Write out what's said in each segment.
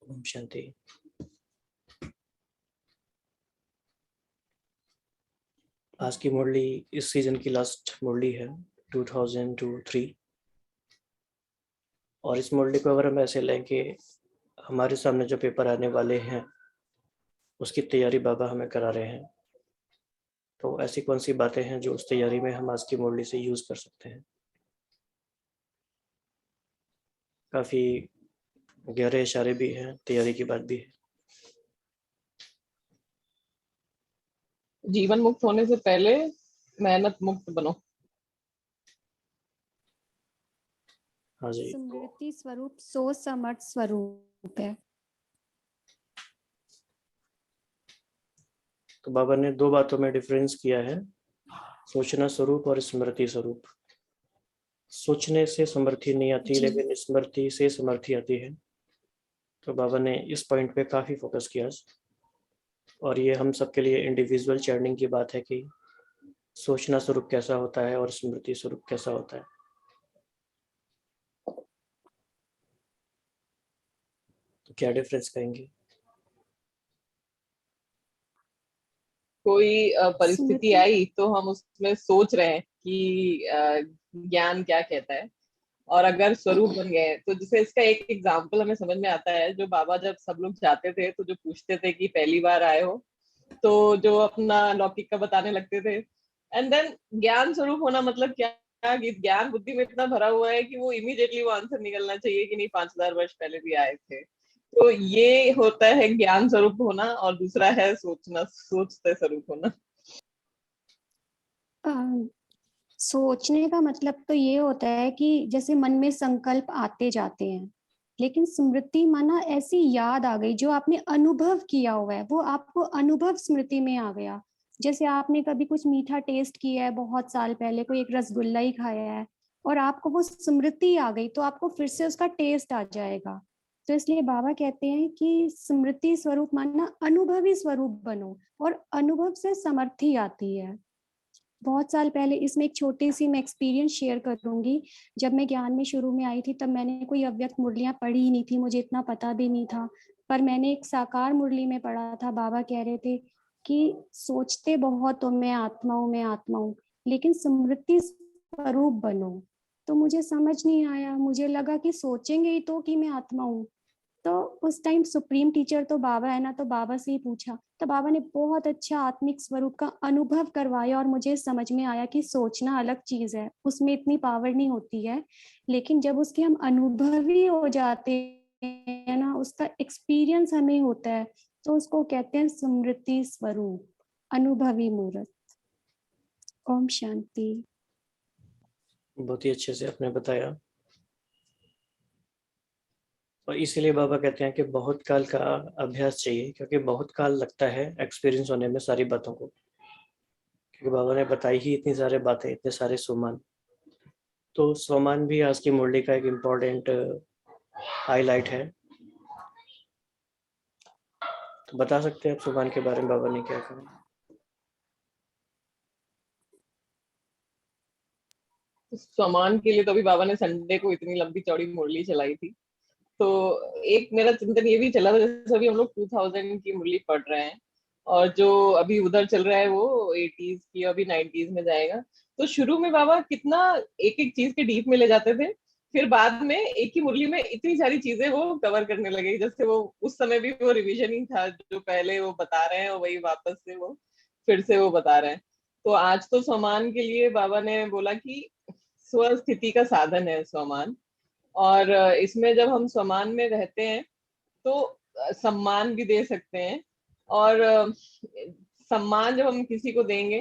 ओम शांति। आज की मुरली इस सीजन की लास्ट मुरली है 2002-3 और इस मुरली को अगर हम ऐसे लें कि हमारे सामने जो पेपर आने वाले हैं उसकी तैयारी बाबा हमें करा रहे हैं, तो ऐसी कौन सी बातें हैं जो उस तैयारी में हम आज की मुरली से यूज कर सकते हैं। काफ़ी गहरे इशारे भी हैं, तैयारी की बात भी है। जीवन मुक्त होने से पहले मेहनत मुक्त बनो। हाँ जी। स्मृति स्वरूप सो समर्थ स्वरूप है। तो बाबा ने दो बातों में डिफरेंस किया है, सोचना स्वरूप और स्मृति स्वरूप। सोचने से समर्थी नहीं आती, लेकिन स्मृति से समर्थी आती है। तो बाबा ने इस पॉइंट पे काफी फोकस किया। और ये हम सबके लिए इंडिविजुअल चर्निंग की बात है कि सोचना स्वरूप कैसा होता है और स्मृति स्वरूप कैसा होता है। तो क्या डिफरेंस कहेंगे? कोई परिस्थिति स्मृति आई तो हम उसमें सोच रहे हैं कि ज्ञान क्या कहता है, और अगर स्वरूप बन गए तो जैसे इसका एक एग्जाम्पल हमें समझ में आता है। जो बाबा जब सब लोग जाते थे तो जो पूछते थे कि पहली बार आए हो, तो जो अपना लौकिक का बताने लगते थे। एंड देन ज्ञान स्वरूप होना मतलब क्या, कि ज्ञान बुद्धि में इतना भरा हुआ है कि वो इमीडिएटली वो आंसर निकलना चाहिए कि नहीं 5000 वर्ष पहले भी आए थे। तो ये होता है ज्ञान स्वरूप होना, और दूसरा है सोचना, सोचते स्वरूप होना। अ, सोचने का मतलब तो ये होता है कि जैसे मन में संकल्प आते जाते हैं, लेकिन स्मृति माना ऐसी याद आ गई जो आपने अनुभव किया हुआ है, वो आपको अनुभव स्मृति में आ गया। जैसे आपने कभी कुछ मीठा टेस्ट किया है बहुत साल पहले, कोई एक रसगुल्ला ही खाया है और आपको वो स्मृति आ गई, तो आपको फिर से उसका टेस्ट आ जाएगा। तो इसलिए बाबा कहते हैं कि स्मृति स्वरूप मानना अनुभवी स्वरूप बनो, और अनुभव से समर्थी आती है। बहुत साल पहले, इसमें एक छोटी सी मैं एक्सपीरियंस शेयर करूंगी। जब मैं ज्ञान में शुरू में आई थी तब मैंने कोई अव्यक्त मुरलियां पढ़ी ही नहीं थी, मुझे इतना पता भी नहीं था। पर मैंने एक साकार मुरली में पढ़ा था, बाबा कह रहे थे कि सोचते बहुत हो मैं आत्मा हूँ, मैं आत्मा हूँ, लेकिन स्मृति स्वरूप बनो। तो मुझे समझ नहीं आया, मुझे लगा कि सोचेंगे ही तो कि मैं आत्मा हूँ। तो उस टाइम सुप्रीम टीचर तो बाबा है ना, तो बाबा से ही पूछा, तो बाबा ने बहुत अच्छा आत्मिक स्वरूप का अनुभव करवाया और मुझे समझ में आया कि सोचना अलग चीज है, उसमें इतनी पावर नहीं होती है, लेकिन जब उसके हम अनुभवी हो जाते हैं ना, उसका एक्सपीरियंस हमें होता है, तो उसको कहते हैं स्मृति स्वरूप, अनुभवी मूर्त। ओम शांति। बहुत ही अच्छे से आपने बताया। और इसीलिए बाबा कहते हैं कि बहुत काल का अभ्यास चाहिए, क्योंकि बहुत काल लगता है एक्सपीरियंस होने में सारी बातों को, क्योंकि बाबा ने बताई ही इतनी सारी बातें, इतने सारे सुमान। तो स्वमान भी आज की मुरली का एक इम्पोर्टेंट हाईलाइट है। तो बता सकते हैं आप सुमान के बारे में बाबा ने क्या कहा? सामान के लिए तो अभी बाबा ने संडे को इतनी लंबी चौड़ी मुरली चलाई थी। तो एक मेरा चिंतन ये भी चला था, जैसे अभी हम लोग 2000 की मुरली पढ़ रहे हैं, और जो अभी उधर चल रहा है वो 80s की, अभी 90s में जाएगा। तो शुरू में बाबा कितना एक एक चीज के डीप में ले जाते थे, फिर बाद में एक ही मुरली में इतनी सारी चीजें वो कवर करने लगे, जैसे वो उस समय भी वो रिवीजन ही था, जो पहले वो बता रहे हैं वही वापस से वो फिर से वो बता रहे हैं। तो आज तो स्वमान के लिए बाबा ने बोला कि स्वस्थिति का साधन है स्वमान, और इसमें जब हम स्वमान में रहते हैं तो सम्मान भी दे सकते हैं। और सम्मान जब हम किसी को देंगे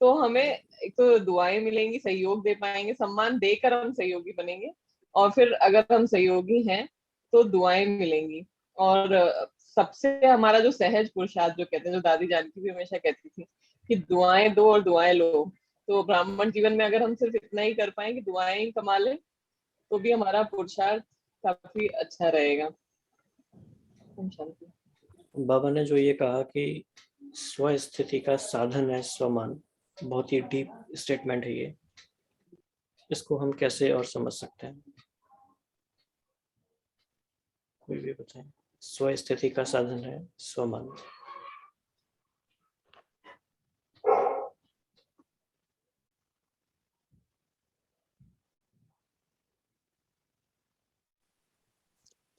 तो हमें एक तो दुआएं मिलेंगी, सहयोग दे पाएंगे, सम्मान देकर हम सहयोगी बनेंगे, और फिर अगर हम सहयोगी हैं तो दुआएं मिलेंगी। और सबसे हमारा जो सहज पुरुषार्थ जो कहते हैं, जो दादी जानकी भी हमेशा कहती थी कि दुआएं दो और दुआएं लो। तो ब्राह्मण जीवन में अगर हम सिर्फ इतना ही कर पाए कि दुआएं ही कमा लें, तो भी हमारा पुरुषार्थ काफी अच्छा रहेगा। शांति। बाबा ने जो ये कहा कि स्व स्थिति का साधन है स्वमान, बहुत ही डीप स्टेटमेंट है ये। इसको हम कैसे और समझ सकते हैं? कोई भी बताएं। स्व स्थिति का साधन है स्वमान।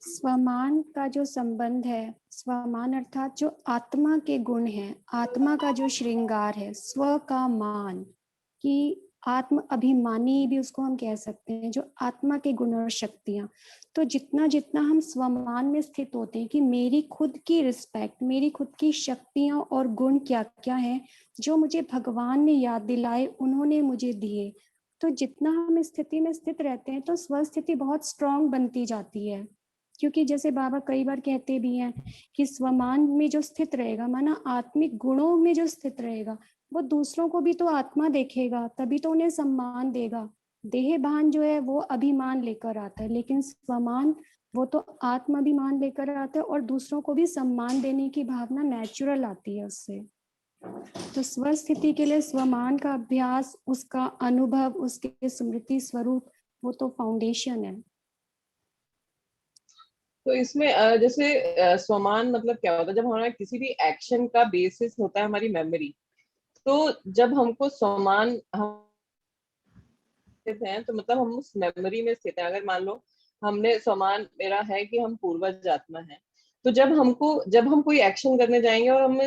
स्वमान का जो संबंध है, स्वमान अर्थात जो आत्मा के गुण हैं, आत्मा का जो श्रृंगार है, स्व का मान, कि आत्म अभिमानी भी उसको हम कह सकते हैं, जो आत्मा के गुण और शक्तियां। तो जितना जितना हम स्वमान में स्थित होते हैं कि मेरी खुद की रिस्पेक्ट, मेरी खुद की शक्तियां और गुण क्या क्या हैं जो मुझे भगवान ने याद दिलाए, उन्होंने मुझे दिए, तो जितना हम इस स्थिति में स्थित रहते हैं तो स्वस्थिति बहुत स्ट्रांग बनती जाती है। क्योंकि जैसे बाबा कई बार कहते भी हैं कि स्वमान में जो स्थित रहेगा, माना आत्मिक गुणों में जो स्थित रहेगा, वो दूसरों को भी तो आत्मा देखेगा, तभी तो उन्हें सम्मान देगा। देह भान जो है वो अभिमान लेकर आता है, लेकिन स्वमान वो तो आत्माभिमान लेकर आता है और दूसरों को भी सम्मान देने की भावना नेचुरल आती है उससे। तो स्वस्थिति के लिए स्वमान का अभ्यास, उसका अनुभव, उसके स्मृति स्वरूप, वो तो फाउंडेशन है। तो इसमें जैसे स्वमान मतलब क्या होता है? जब हमारा किसी भी एक्शन का बेसिस होता है हमारी मेमोरी, तो जब हमको स्वमान हम हैं तो मतलब हम उस मेमोरी में स्थित हैं। अगर मान लो हमने स्वमान मेरा है कि हम पूर्वज आत्मा है, तो जब हम कोई एक्शन करने जाएंगे और हम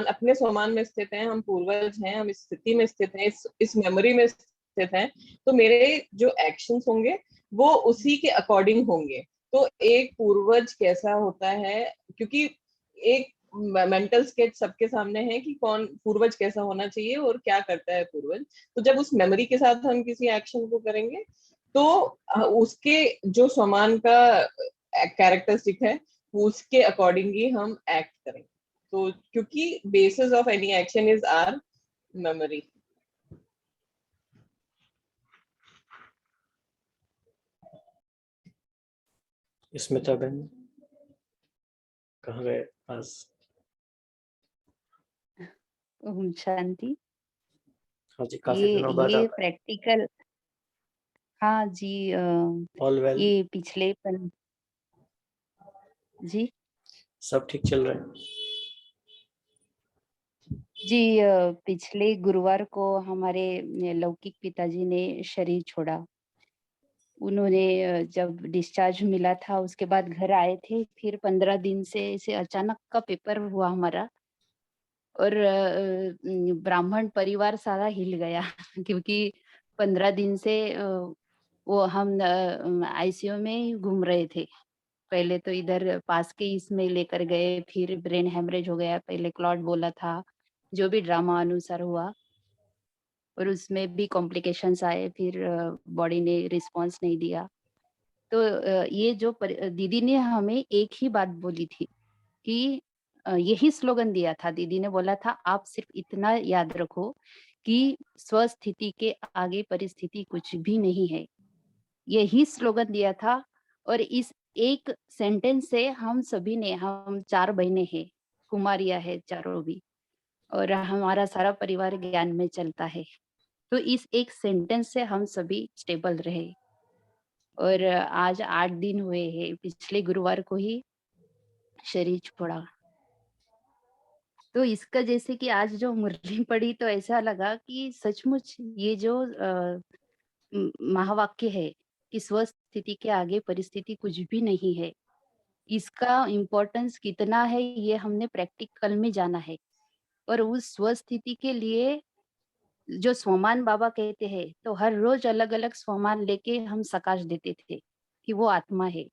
अपने स्वमान में स्थित हैं, हम पूर्वज हैं, हम इस स्थिति में स्थित हैं, इस मेमोरी में स्थित हैं, तो मेरे जो एक्शंस होंगे वो उसी के अकॉर्डिंग होंगे। तो एक पूर्वज कैसा होता है, क्योंकि एक मेंटल स्केच सबके सामने है कि कौन पूर्वज कैसा होना चाहिए और क्या करता है पूर्वज। तो जब उस मेमोरी के साथ हम किसी एक्शन को करेंगे तो उसके जो स्वमान का कैरेक्टरिस्टिक है उसके अकॉर्डिंग ही हम एक्ट करेंगे। तो क्योंकि basis of any action is our memory. Smita बहन कहाँ गए आज? ओम शांति। हाँ जी, काफी दिनों बाद ये आप प्रैक्टिकल, हाँ जी, ऑल वेल, ये पिछले जी सब ठीक चल रहा है? जी, पिछले गुरुवार को हमारे लौकिक पिताजी ने शरीर छोड़ा। उन्होंने जब डिस्चार्ज मिला था उसके बाद घर आए थे, फिर 15 दिन से ऐसे अचानक का पेपर हुआ हमारा, और ब्राह्मण परिवार सारा हिल गया क्योंकि 15 दिन से वो हम आईसीयू में ही घूम रहे थे। पहले तो इधर पास के इसमें लेकर गए, फिर ब्रेन हेमरेज हो गया, पहले क्लॉट बोला था, जो भी ड्रामा अनुसार हुआ, और उसमें भी कॉम्प्लिकेशंस आए, फिर बॉडी ने रिस्पांस नहीं दिया। तो ये जो दीदी ने हमें एक ही बात बोली थी कि यही स्लोगन दिया था, दीदी ने बोला था आप सिर्फ इतना याद रखो कि स्वस्थिति के आगे परिस्थिति कुछ भी नहीं है। यही स्लोगन दिया था, और इस एक सेंटेंस से हम सभी ने, हम 4 बहनें हैं, कुमारियाँ है चारों भी, और हमारा सारा परिवार ज्ञान में चलता है। तो इस एक सेंटेंस से हम सभी स्टेबल रहे, और आज 8 दिन हुए हैं, पिछले गुरुवार को ही शरीर छोड़ा। तो इसका जैसे कि आज जो मुरली पड़ी तो ऐसा लगा कि सचमुच ये जो महावाक्य है कि स्वस्थिति के आगे परिस्थिति कुछ भी नहीं है, इसका इम्पोर्टेंस कितना है ये हमने प्रैक्टिकल में जाना है। और उस स्वस्थिति के लिए जो स्वमान बाबा कहते हैं, तो हर रोज अलग अलग स्वमान लेके हम सकाश देते थे कि वो आत्मा है।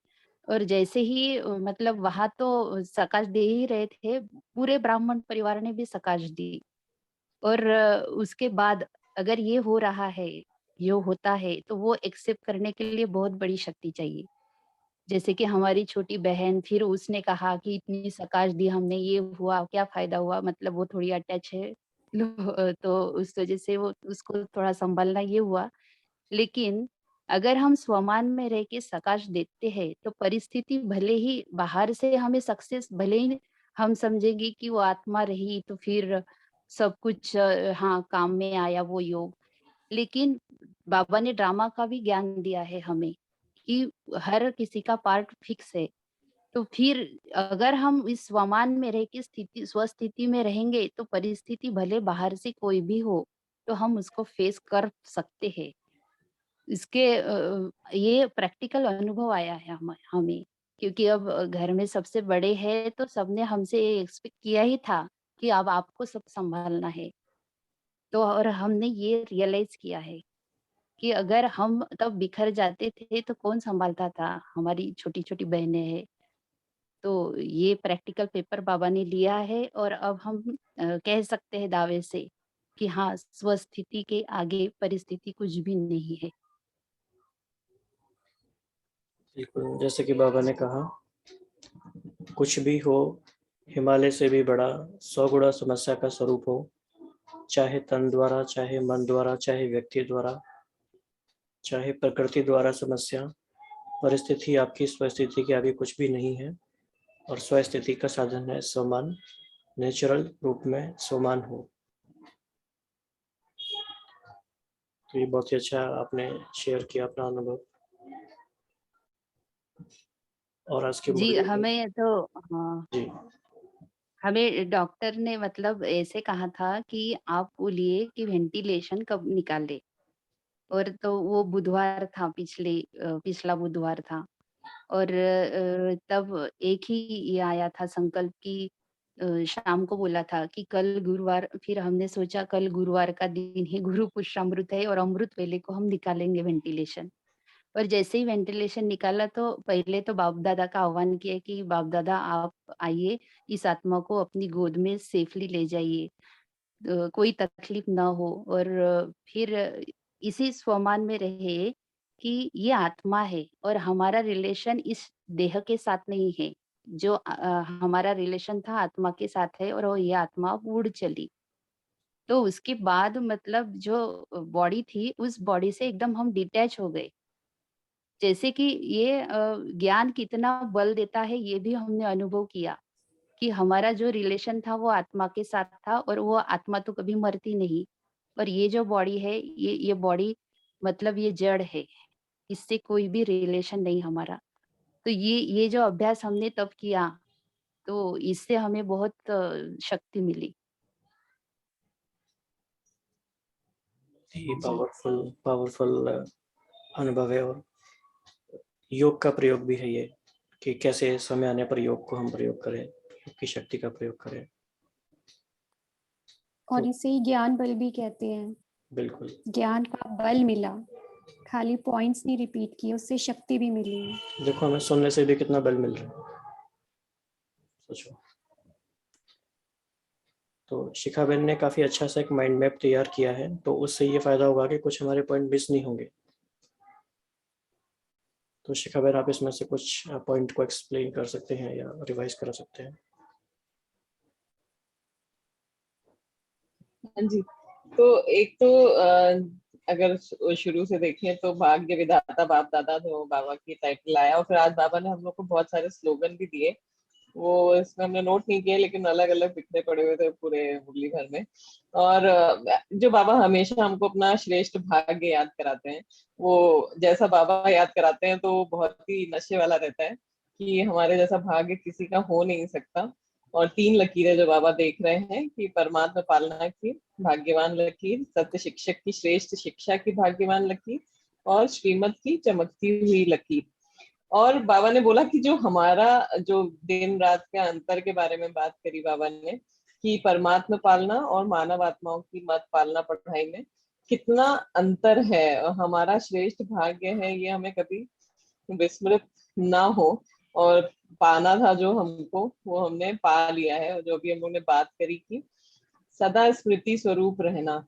और जैसे ही मतलब वहां तो सकाश दे ही रहे थे, पूरे ब्राह्मण परिवार ने भी सकाश दी। और उसके बाद अगर ये हो रहा है, यो होता है, तो वो एक्सेप्ट करने के लिए बहुत बड़ी शक्ति चाहिए। जैसे कि हमारी छोटी बहन, फिर उसने कहा कि इतनी सकाश दी हमने, ये हुआ क्या फायदा हुआ, मतलब वो थोड़ी अटैच है तो उस वजह से वो उसको थोड़ा संभालना ये हुआ। लेकिन अगर हम स्वमान में रह के सकाश देते हैं तो परिस्थिति भले ही बाहर से हमें सक्सेस, भले ही हम समझेंगे कि वो आत्मा रही तो फिर सब कुछ हाँ काम में आया वो योग, लेकिन बाबा ने ड्रामा का भी ज्ञान दिया है हमें कि हर किसी का पार्ट फिक्स है। तो फिर अगर हम इस स्वमान में रह के स्थिति स्वस्थिति में रहेंगे तो परिस्थिति भले बाहर से कोई भी हो तो हम उसको फेस कर सकते हैं। इसके ये प्रैक्टिकल अनुभव आया है हमें, क्योंकि अब घर में सबसे बड़े हैं तो सबने हमसे एक्सपेक्ट किया ही था कि अब आपको सब संभालना है। तो और हमने ये रियलाइज किया है कि अगर हम तब बिखर जाते थे तो कौन संभालता था, हमारी छोटी छोटी बहनें हैं। तो ये प्रैक्टिकल पेपर बाबा ने लिया है, और अब हम कह सकते हैं दावे से कि हाँ, स्वस्थिति के आगे परिस्थिति कुछ भी नहीं है। बिल्कुल, जैसे कि बाबा ने कहा, कुछ भी हो, हिमालय से भी बड़ा 100 गुना समस्या का स्वरूप हो, चाहे तन द्वारा, चाहे मन द्वारा, चाहे व्यक्ति द्वारा, चाहे प्रकृति द्वारा समस्या, परिस्थिति आपकी स्वस्थिति के आगे कुछ भी नहीं है और स्वस्थिति का साधन है स्वमान, नेचुरल रूप में स्वमान हो। तो ये बहुत ही अच्छा आपने शेयर किया अपना अनुभव। और आज की जी, मुरली में हमें तो हाँ, जी हमें डॉक्टर ने मतलब ऐसे कहा था कि आप बोलिए कि वेंटिलेशन कब निकाले, और तो वो बुधवार था, पिछला बुधवार था। और तब एक ही ये आया था संकल्प कि शाम को बोला था कि कल गुरुवार, फिर हमने सोचा कल गुरुवार का दिन है, गुरु पुष्पामृत है और अमृत वेले को हम निकालेंगे वेंटिलेशन। और जैसे ही वेंटिलेशन निकाला तो पहले तो बाप दादा का आह्वान किया कि बाप दादा आप आइए, इस आत्मा को अपनी गोद में सेफली ले जाइए, कोई तकलीफ ना हो। और फिर इसी स्वमान में रहे कि ये आत्मा है और हमारा रिलेशन इस देह के साथ नहीं है। जो हमारा रिलेशन था आत्मा के साथ है और वो ये आत्मा उड़ चली। तो उसके बाद मतलब जो बॉडी थी उस बॉडी से एकदम हम डिटैच हो गए। जैसे कि ये ज्ञान कितना बल देता है ये भी हमने अनुभव किया कि हमारा जो रिलेशन था वो आत्मा के साथ था और वो आत्मा तो कभी मरती नहीं। और ये जो बॉडी है ये बॉडी मतलब ये जड़ है, इससे कोई भी रिलेशन नहीं हमारा। तो ये जो अभ्यास हमने तब किया तो इससे हमें बहुत शक्ति मिली। ये जी। पावरफुल अनुभव है। और योग का प्रयोग भी है ये कि कैसे समय आने पर योग को हम प्रयोग करें, योग की शक्ति का प्रयोग करें। और तो इसे ही ज्ञान बल भी कहते हैं। बिल्कुल ज्ञान का बल मिला, खाली पॉइंट्स नहीं रिपीट किए, उससे शक्ति भी मिली है। देखो हमें सुनने से भी कितना बल मिल रहा है, सोचो। तो शिखा बहन ने काफी अच्छा सा एक माइंड मैप तैयार किया है, तो उससे ये फायदा होगा कि कुछ हमारे पॉइंट मिस नहीं होंगे। तो शिखा बहन आप इसमें से कुछ पॉइंट को एक्सप्लेन कर सकते हैं या रिवाइज करा सकते हैं। हाँ जी। तो एक तो अगर शुरू से देखें तो भाग्य विधाता बाप दादा जो बाबा की टाइटल आया, और फिर आज बाबा ने हम लोग को बहुत सारे स्लोगन भी दिए। वो इसमें हमने नोट नहीं किए लेकिन अलग अलग बिखरे पड़े हुए थे पूरे मुरली भर में। और जो बाबा हमेशा हमको अपना श्रेष्ठ भाग्य याद कराते हैं, वो जैसा बाबा याद कराते हैं तो बहुत ही नशे वाला रहता है कि हमारे जैसा भाग्य किसी का हो नहीं सकता। और 3 लकीरें जो बाबा देख रहे हैं कि परमात्मा पालना की भाग्यवान लकीर, सत्य शिक्षक की श्रेष्ठ शिक्षा की भाग्यवान लकीर, और श्रीमत की चमकती हुई लकीर। और बाबा ने बोला कि जो हमारा जो दिन रात के अंतर के बारे में बात करी बाबा ने कि परमात्मा पालना और मानव आत्माओं की मत पालना पढ़ाई में कितना अंतर है, और हमारा श्रेष्ठ भाग्य है ये हमें कभी विस्मृत ना हो। और पाना था जो हमको वो हमने पा लिया है। और जो भी हम लोग ने बात करी कि सदा स्मृति स्वरूप रहना,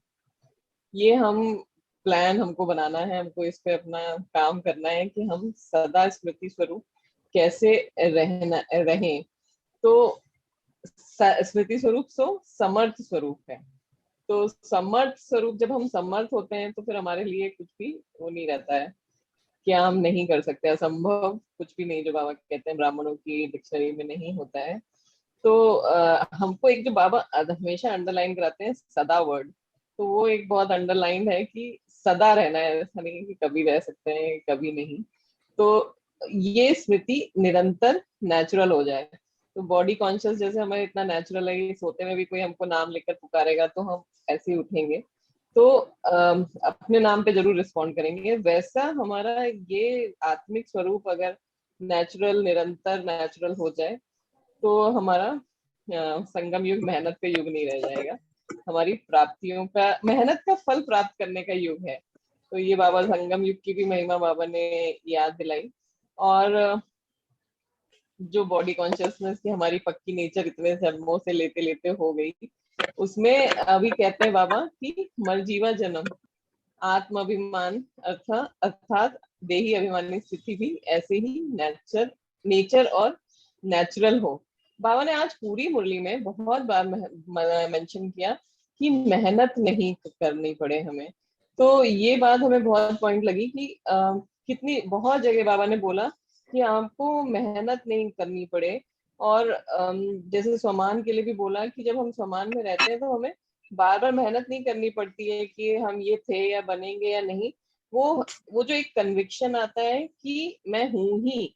ये हम प्लान हमको बनाना है, हमको इस पे अपना काम करना है कि हम सदा स्मृति स्वरूप कैसे रहना रहें। तो स्मृति स्वरूप समर्थ स्वरूप है। तो समर्थ स्वरूप जब हम समर्थ होते हैं तो फिर हमारे लिए कुछ भी वो नहीं रहता है, क्या हम नहीं कर सकते, असंभव कुछ भी नहीं, जो बाबा कहते हैं ब्राह्मणों की डिक्शनरी में नहीं होता है। तो हमको एक जो बाबा हमेशा अंडरलाइन कराते हैं सदा वर्ड, तो वो एक बहुत अंडरलाइन है कि सदा रहना है, ऐसा नहीं कि कभी रह सकते हैं कभी नहीं। तो ये स्मृति निरंतर नेचुरल हो जाए। तो बॉडी कॉन्शियस जैसे हमें इतना नेचुरल है कि सोते में भी कोई हमको नाम लेकर पुकारेगा तो हम ऐसे ही उठेंगे, तो अपने नाम पे जरूर रिस्पॉन्ड करेंगे। वैसा हमारा ये आत्मिक स्वरूप अगर नेचुरल निरंतर नेचुरल हो जाए तो हमारा संगम युग मेहनत का युग नहीं रह जाएगा, हमारी प्राप्तियों का मेहनत का फल प्राप्त करने का युग है। तो ये बाबा संगम युग की भी महिमा बाबा ने याद दिलाई। और जो बॉडी कॉन्शियसनेस की हमारी पक्की नेचर इतने जन्मों से लेते लेते हो गई, उसमें अभी कहते हैं बाबा कि मरजीवा जन्म आत्माभिमान अर्थात देही अभिमानी स्थिति भी ऐसे ही नेचर और नेचुरल हो। बाबा ने आज पूरी मुरली में बहुत बार मेंशन किया कि मेहनत नहीं करनी पड़े हमें। तो ये बात हमें बहुत पॉइंट लगी कि कितनी बहुत जगह बाबा ने बोला कि आपको मेहनत नहीं करनी पड़े। और जैसे स्वमान के लिए भी बोला कि जब हम स्वमान में रहते हैं तो हमें बार बार मेहनत नहीं करनी पड़ती है कि हम ये थे या बनेंगे या नहीं। वो जो एक कन्विक्शन आता है कि मैं हूं ही,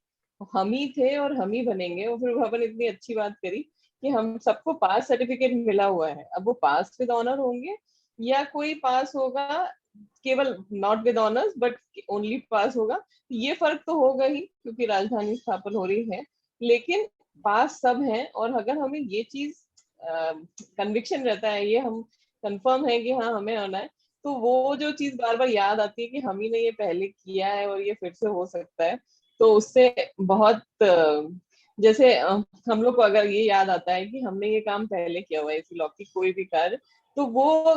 हम ही थे और हम ही बनेंगे। और फिर बाबा ने इतनी अच्छी बात करी कि हम सबको पास सर्टिफिकेट मिला हुआ है, अब वो पास विद ऑनर होंगे या कोई पास होगा केवल not with honours but only pass होगा, ये फर्क तो होगा ही क्योंकि राजधानी स्थापन हो रही है। लेकिन पास सब हैं, और अगर हमें ये चीज कन्विक्शन रहता है, ये हम कंफर्म है कि हाँ हमें आना है, तो वो जो चीज बार बार याद आती है कि हम ही ने ये पहले किया है और ये फिर से हो सकता है, तो उससे बहुत जैसे हम लोग को अगर ये याद आता है कि हमने ये काम पहले किया हुआ है, इसी लौकिक कोई भी कार्य, तो वो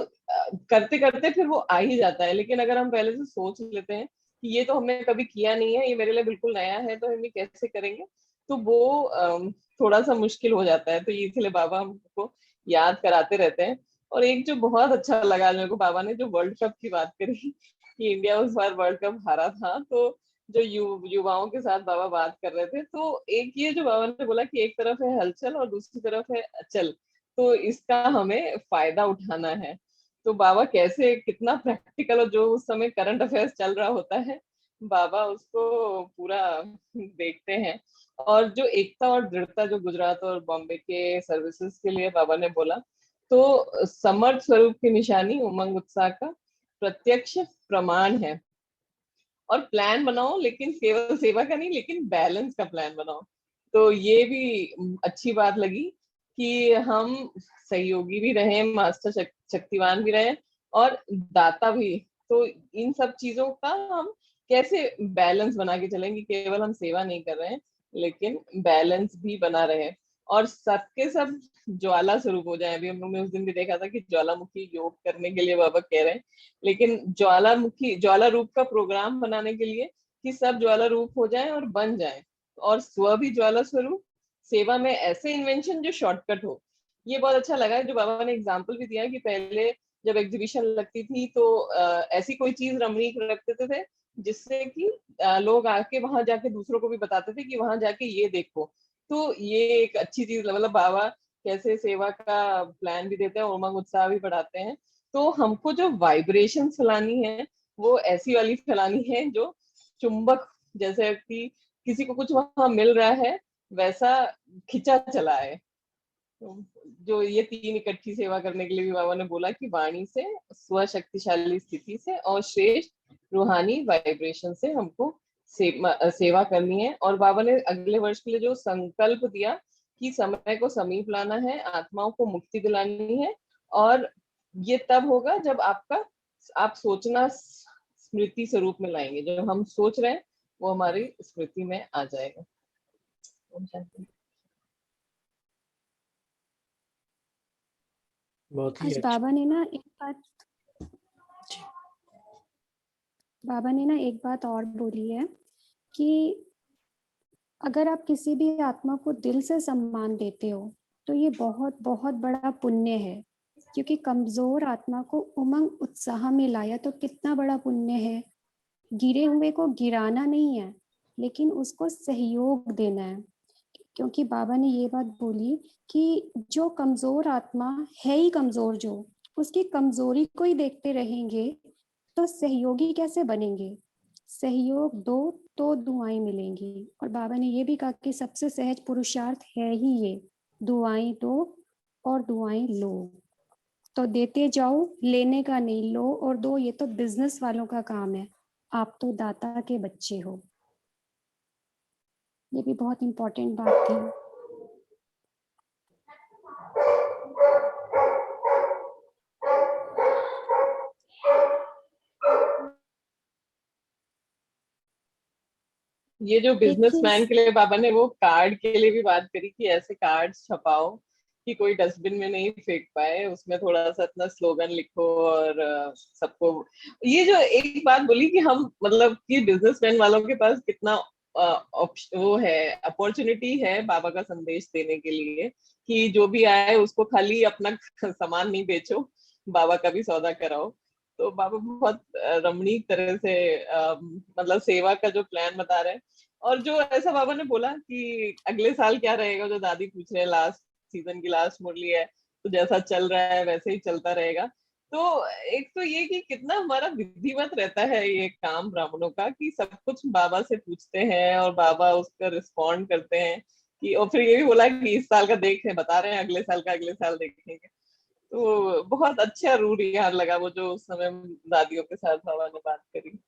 करते करते फिर वो आ ही जाता है। लेकिन अगर हम पहले से सोच लेते हैं कि ये तो हमने कभी किया नहीं है, ये मेरे लिए बिल्कुल नया है, तो हम ये कैसे करेंगे, तो वो थोड़ा सा मुश्किल हो जाता है। तो ये इसलिए बाबा हमको याद कराते रहते हैं। और एक जो बहुत अच्छा लगा मेरे को, बाबा ने जो वर्ल्ड कप की बात करी कि इंडिया उस बार वर्ल्ड कप हारा था, तो जो युवाओं के साथ बाबा बात कर रहे थे, तो एक ये जो बाबा ने बोला कि एक तरफ है हलचल और दूसरी तरफ है अचल, तो इसका हमें फायदा उठाना है। तो बाबा कैसे कितना प्रैक्टिकल, और जो उस समय करंट अफेयर्स चल रहा होता है, बाबा उसको पूरा देखते हैं। और जो एकता और दृढ़ता जो गुजरात और बॉम्बे के सर्विसेज के लिए बाबा ने बोला, तो समर्थ स्वरूप की निशानी उमंग उत्साह का प्रत्यक्ष प्रमाण है। और प्लान बनाओ, लेकिन केवल सेवा का नहीं, लेकिन बैलेंस का प्लान बनाओ। तो ये भी अच्छी बात लगी कि हम सहयोगी भी रहे, मास्टर शक्तिवान भी रहे और दाता भी। तो इन सब चीजों का हम कैसे बैलेंस बना के चलेंगे, केवल हम सेवा नहीं कर रहे हैं लेकिन बैलेंस भी बना रहे, और सबके सब ज्वाला स्वरूप हो जाए। अभी हम लोग ने उस दिन भी देखा था कि ज्वालामुखी योग करने के लिए बाबा कह रहे हैं, लेकिन ज्वालामुखी ज्वाला रूप का प्रोग्राम बनाने के लिए कि सब ज्वाला रूप हो जाए और बन जाए, और स्व भी ज्वाला स्वरूप, सेवा में ऐसे इन्वेंशन जो शॉर्टकट हो। ये बहुत अच्छा लगा जो बाबा ने एग्जाम्पल भी दिया कि पहले जब एग्जीबिशन लगती थी तो ऐसी कोई चीज रमणीक रख देते थे जिससे कि लोग आके वहां जाके दूसरों को भी बताते थे कि वहां जाके ये देखो। तो ये एक अच्छी चीज, मतलब बाबा कैसे सेवा का प्लान भी देते हैं और उमंग उत्साह भी बढ़ाते हैं। तो हमको जो वाइब्रेशन फैलानी है वो ऐसी वाली फैलानी है जो चुंबक, जैसे कि किसी को कुछ वहां मिल रहा है वैसा खिंचा चला है। तो जो ये तीन इकट्ठी सेवा करने के लिए भी बाबा ने बोला कि वाणी से, स्वशक्तिशाली स्थिति से और श्रेष्ठ रूहानी वाइब्रेशन से हमको सेवा करनी है। और बाबा ने अगले वर्ष के लिए जो संकल्प दिया कि समय को समीप लाना है, आत्माओं को मुक्ति दिलानी है, और ये तब होगा जब आप सोचना स्मृति स्वरूप में लाएंगे। जो हम सोच रहे हैं वो हमारी स्मृति में आ जाएगा। ओम शांति। बहुत ही आज अच्छा। बाबा ने ना एक बात और बोली है कि अगर आप किसी भी आत्मा को दिल से सम्मान देते हो तो ये बहुत बहुत बड़ा पुण्य है, क्योंकि कमजोर आत्मा को उमंग उत्साह में लाया तो कितना बड़ा पुण्य है। गिरे हुए को गिराना नहीं है लेकिन उसको सहयोग देना है, क्योंकि बाबा ने ये बात बोली कि जो कमजोर आत्मा है ही कमजोर, जो उसकी कमजोरी को ही देखते रहेंगे तो सहयोगी कैसे बनेंगे। सहयोग दो तो दुआएं मिलेंगी। और बाबा ने ये भी कहा कि सबसे सहज पुरुषार्थ है ही ये, दुआएं दो और दुआएं लो। तो देते जाओ, लेने का नहीं, लो और दो, ये तो बिजनेस वालों का काम है, आप तो दाता के बच्चे हो। ये भी बहुत इंपॉर्टेंट बात थी। ये जो बिजनेसमैन के लिए बाबा ने वो कार्ड के लिए भी बात करी कि ऐसे कार्ड छपाओ कि कोई डस्टबिन में नहीं फेंक पाए, उसमें थोड़ा सा अपना स्लोगन लिखो और सबको। ये जो एक बात बोली कि हम मतलब कि बिजनेसमैन वालों के पास कितना वो है, अपॉर्चुनिटी है बाबा का संदेश देने के लिए कि जो भी आए उसको खाली अपना सामान नहीं बेचो, बाबा का भी सौदा कराओ। तो बाबा बहुत रमणीक तरह से मतलब सेवा का जो प्लान बता रहे हैं। और जो ऐसा बाबा ने बोला कि अगले साल क्या रहेगा, जो दादी पूछ रहे हैं, लास्ट सीजन की लास्ट मुरली है, तो जैसा चल रहा है वैसे ही चलता रहेगा। तो एक तो ये कि कितना हमारा विधिवत रहता है ये काम ब्राह्मणों का, कि सब कुछ बाबा से पूछते हैं और बाबा उसका रिस्पॉन्ड करते हैं। कि और फिर ये भी बोला कि इस साल का देख रहे बता रहे हैं, अगले साल का अगले साल देखेंगे। तो बहुत अच्छा रूल यार लगा वो जो उस समय दादियों के साथ बाबा ने बात करी।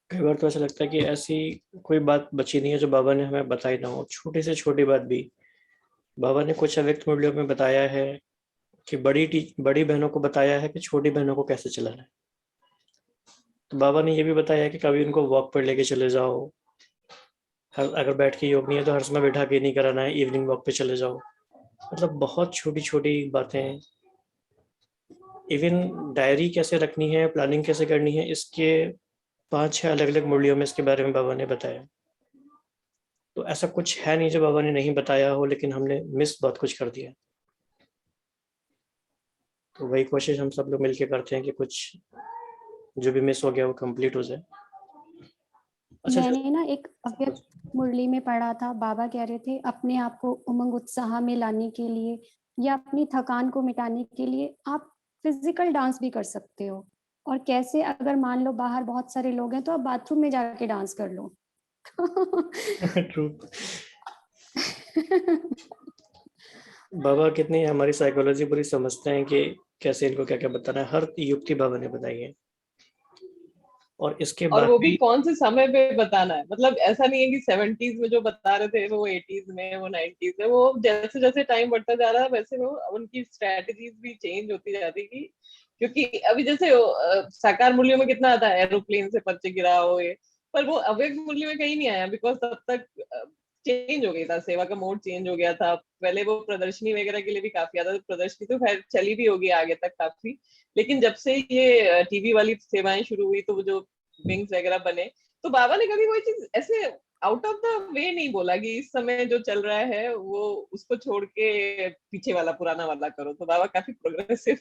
कई बार तो ऐसा लगता है कि ऐसी कोई बात बची नहीं है जो बाबा ने हमें बताई ना हो। छोटी से छोटी बात भी बाबा ने कुछ अव्यक्त मुरलियों में बताया है कि बड़ी बहनों को बताया है कि छोटी बहनों को कैसे चलाना है। तो बाबा ने ये भी बताया है कि कभी उनको वॉक पर लेके चले जाओ, अगर बैठ के योग नहीं है तो हर समय बैठा के नहीं कराना है, इवनिंग वॉक पे चले जाओ। मतलब बहुत छोटी छोटी बातें। इवन डायरी कैसे रखनी है, प्लानिंग कैसे करनी है, इसके 5-6 अलग अलग मुरलियों में इसके बारे में बाबा ने बताया। तो ऐसा कुछ है नहीं जो बाबा ने नहीं बताया हो, लेकिन हमने मिस बहुत कुछ कर दिया। तो वही कोशिश हम सब लोग मिलके करते हैं कि कुछ जो भी मिस हो गया वो कंप्लीट हो जाए। अच्छा, मैंने ना एक अव्यक्त मुरली में पढ़ा था, बाबा कह रहे थे अपने आप को उमंग उत्साह में लाने के लिए या अपनी थकान को मिटाने के लिए आप फिजिकल डांस भी कर सकते हो। और कैसे, अगर मान लो बाहर बहुत सारे लोग हैं तो आप बाथरूम में जाके डांस कर लो। ट्रू। बाबा कितनी हमारी साइकोलॉजी पूरी समझते हैं कि कैसे इनको क्या क्या बताना है। हर युक्ति बाबा ने बताई है। और इसके और बाद वो भी भी कौन से समय पे बताना है, मतलब ऐसा नहीं है कि 70s में जो बता रहे थे वो 80s में, वो 90s में, वो जैसे जैसे टाइम बढ़ता जा रहा है वैसे वो उनकी स्ट्रेटजीज भी चेंज होती जाती है। क्योंकि अभी जैसे साकार मूल्यों में कितना आता है, एरोप्लेन से पर्चे गिराओ ये, पर वो अव्यक्त मूल्य में कहीं नहीं आया, बिकॉज तब तक चेंज हो गया था, सेवा का मोड चेंज हो गया था। पहले वो प्रदर्शनी वगैरह के लिए भी काफी ज्यादा, प्रदर्शनी तो खैर चली भी होगी आगे तक काफी, लेकिन जब से ये टीवी वाली सेवाएं शुरू हुई तो वो जो विंग्स वगैरह बने, तो बाबा ने कभी कोई चीज ऐसे आउट ऑफ द वे नहीं बोला कि इस समय जो चल रहा है वो उसको छोड़ के पीछे वाला पुराना वाला करो। तो बाबा काफी प्रोग्रेसिव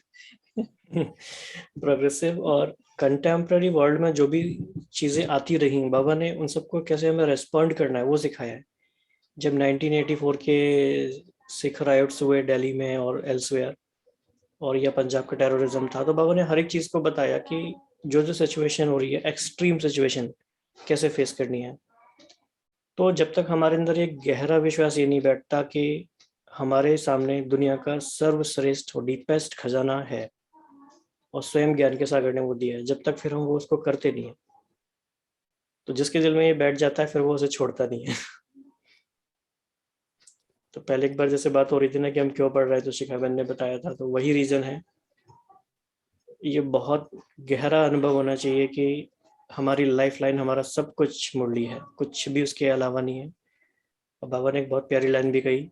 प्रोग्रेसिव और कंटेम्प्ररी वर्ल्ड में जो भी चीजें आती रही, बाबा ने उन सबको कैसे हमें रेस्पॉन्ड करना है वो सिखाया है। जब 1984 के सिख राइट्स हुए दिल्ली में और एल्सवेयर, और या पंजाब का टेररिज्म था, तो बाबा ने हर एक चीज को बताया कि जो जो सिचुएशन हो रही है, एक्सट्रीम सिचुएशन कैसे फेस करनी है। तो जब तक हमारे अंदर एक गहरा विश्वास ये नहीं बैठता कि हमारे सामने दुनिया का सर्वश्रेष्ठ और डीपेस्ट खजाना है और स्वयं ज्ञान के सागर ने वो दिया है, जब तक फिर हम वो उसको करते नहीं है। तो जिसके दिल में ये बैठ जाता है फिर वो उसे छोड़ता नहीं है। तो पहले एक बार जैसे बात हो रही थी ना कि हम क्यों पढ़ रहे थे, तो शिखा बहन ने बताया था, तो वही रीजन है। ये बहुत गहरा अनुभव होना चाहिए कि हमारी लाइफ लाइन, हमारा सब कुछ मुरली है, कुछ भी उसके अलावा नहीं है। और बाबा ने एक बहुत प्यारी लाइन भी कही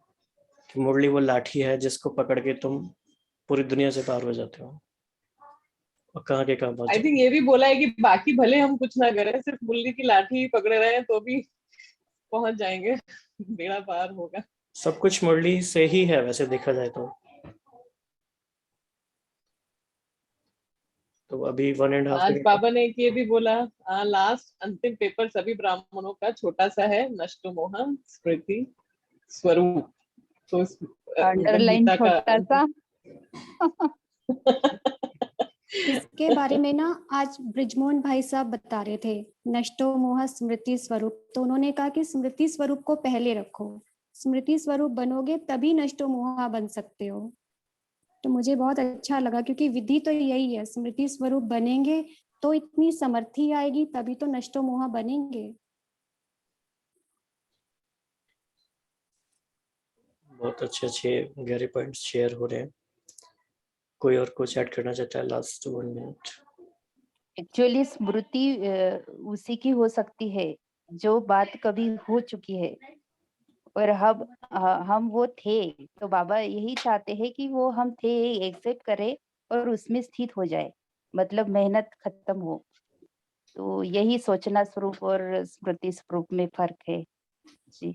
कि मुरली वो लाठी है जिसको पकड़ के तुम पूरी दुनिया से पार हो जाते हो और कहाँ के कहाँ पहुंच आई जाते थिंक ये भी बोला है कि बाकी भले हम कुछ ना करें, सिर्फ मुरली की लाठी ही पकड़े रहे तो भी पहुंच जाएंगे, बेड़ा पार होगा। हो। सब कुछ मुरली से ही है वैसे देखा जाए तो अभी 1.5 आज मिनट बाबा ने एक ये भी बोला, लास्ट अंतिम पेपर सभी ब्राह्मणों का छोटा सा है, नष्टो मोह स्मृति स्वरूप। तो मतलब अंडरलाइन गीता का छोटा सा। इसके बारे में ना आज ब्रिजमोहन भाई साहब बता रहे थे, नष्टो मोह स्मृति स्वरूप। तो उन्होंने कहा कि स्मृति स्वरूप को पहले रखो, स्मृति स्वरूप बनोगे तभी नष्टो मोह बन सकते हो। तो मुझे बहुत अच्छा लगा, क्योंकि विधि तो यही है, स्मृति स्वरूप बनेंगे तो इतनी समर्थी आएगी, तभी तो नष्टो मोह बनेंगे। बहुत अच्छे गहरे पॉइंट्स शेयर हो रहे हैं। कोई और कुछ ऐड करना चाहता है? Last 1 minute. एक्चुअली स्मृति उसी की हो सकती है जो बात कभी हो चुकी है, और हम वो थे। तो बाबा यही चाहते हैं कि वो हम थे एक्सेप्ट करें और उसमें स्थित हो जाए, मतलब मेहनत खत्म हो। तो यही सोचना स्वरूप और स्मृति स्वरूप में फर्क है जी।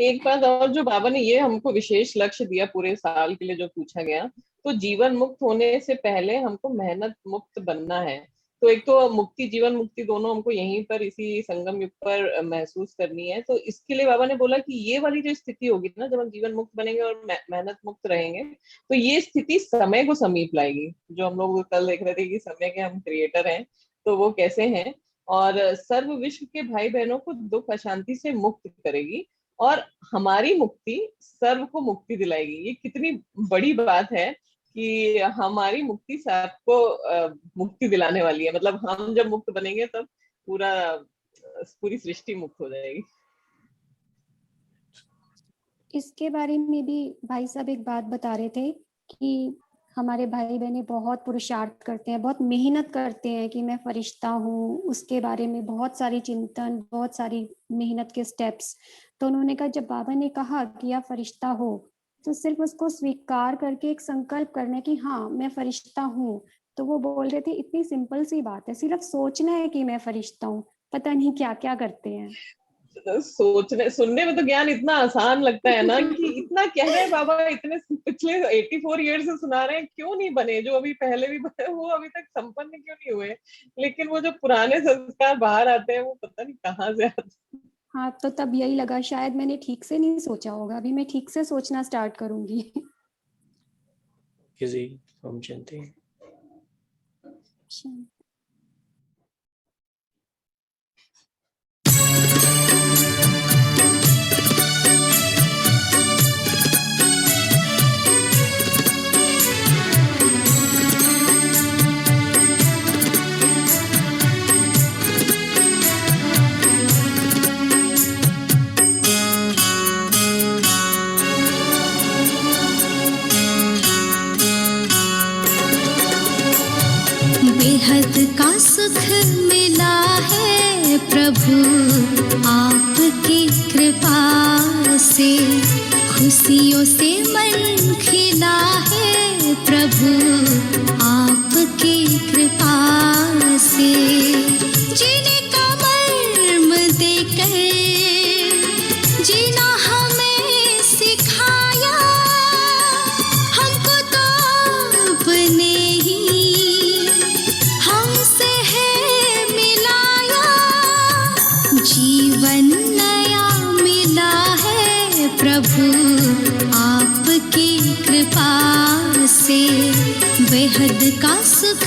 एक बात और, जो बाबा ने ये हमको विशेष लक्ष्य दिया पूरे साल के लिए जो पूछा गया, तो जीवन मुक्त होने से पहले हमको मेहनत मुक्त बनना है। तो एक तो मुक्ति, जीवन मुक्ति दोनों हमको यहीं पर इसी संगम युग पर महसूस करनी है। तो इसके लिए बाबा ने बोला कि ये वाली जो स्थिति होगी ना, जब हम जीवन मुक्त बनेंगे और मेहनत मुक्त रहेंगे, तो ये स्थिति समय को समीप लाएगी। जो हम लोग कल देख रहे थे कि समय के हम क्रिएटर हैं, तो वो कैसे हैं, और सर्व विश्व के भाई बहनों को दुख अशांति से मुक्त करेगी, और हमारी मुक्ति सर्व को मुक्ति दिलाएगी। ये कितनी बड़ी बात है कि हमारी मुक्ति सबको मुक्ति दिलाने वाली है। मतलब हम जब मुक्त बनेंगे तब पूरी सृष्टि मुक्त हो जाएगी। इसके बारे में भी भाई साहब एक बात बता रहे थे कि हमारे भाई बहनें बहुत पुरुषार्थ करते हैं, बहुत मेहनत करते हैं कि मैं फरिश्ता हूँ, उसके बारे में बहुत सारी चिंतन, बहुत सारी मेहनत के स्टेप्स। तो उन्होंने कहा, जब बाबा ने कहा कि आप फरिश्ता हो, तो सिर्फ उसको स्वीकार करके एक संकल्प करना है कि हाँ मैं फरिश्ता हूँ। तो वो बोल रहे थे इतनी सिंपल सी बात है, सिर्फ सोचना है कि मैं फरिश्ता हूँ, पता नहीं क्या क्या करते हैं। सोचने सुनने में तो ज्ञान इतना आसान लगता है ना कि इतना कह रहे हैं बाबा, इतने पिछले 84 ईयर से सुना रहे हैं, क्यों नहीं बने जो अभी पहले भी बने, वो अभी तक संपन्न क्यों नहीं हुए। लेकिन वो जो पुराने संस्कार बाहर आते हैं, वो पता नहीं कहाँ से आते हैं। हाँ, तो तब यही लगा शायद मैंने ठीक से नहीं सोचा होगा, अभी मैं ठीक से सोचना स्टार्ट करूंगी। किसी हम जानते हैं। बेहद का सुख मिला है प्रभु आपकी कृपा से, खुशियों से मन खिला है प्रभु आपकी कृपा से। जीने का मर्म देकर जीना हमें सिखाया, हमको तो अपने ही हमसे है मिलाया। जीवन नया मिला है प्रभु आपकी कृपा से, बेहद का सुख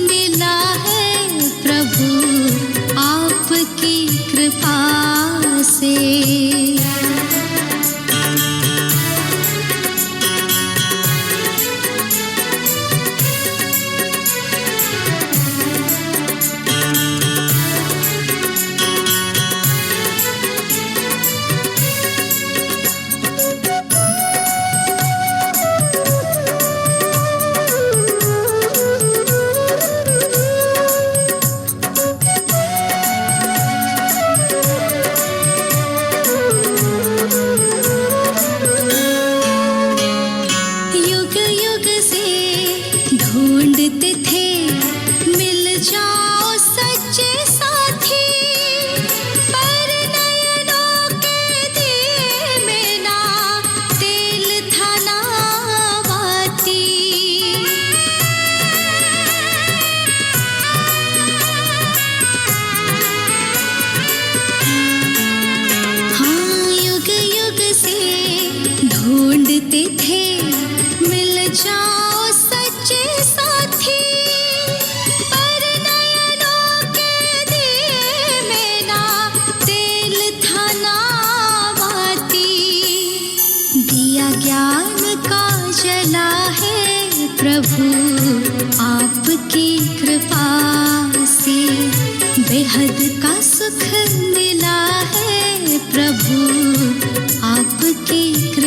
मिला है प्रभु आपकी कृपा से। युग युग से ढूंढते थे मिल जाओ सच्चे साथी, पर नयनों के दिए में ना तेल था ना बाती। हाँ, युग युग से ढूंढते थे मिल जाओ सच्चे साथी, पर नयनों के दिए में ना तेल था ना बाती। दिया ज्ञान का जला है प्रभु आपकी कृपा से, बेहद का सुख मिला है प्रभु आपकी कृपा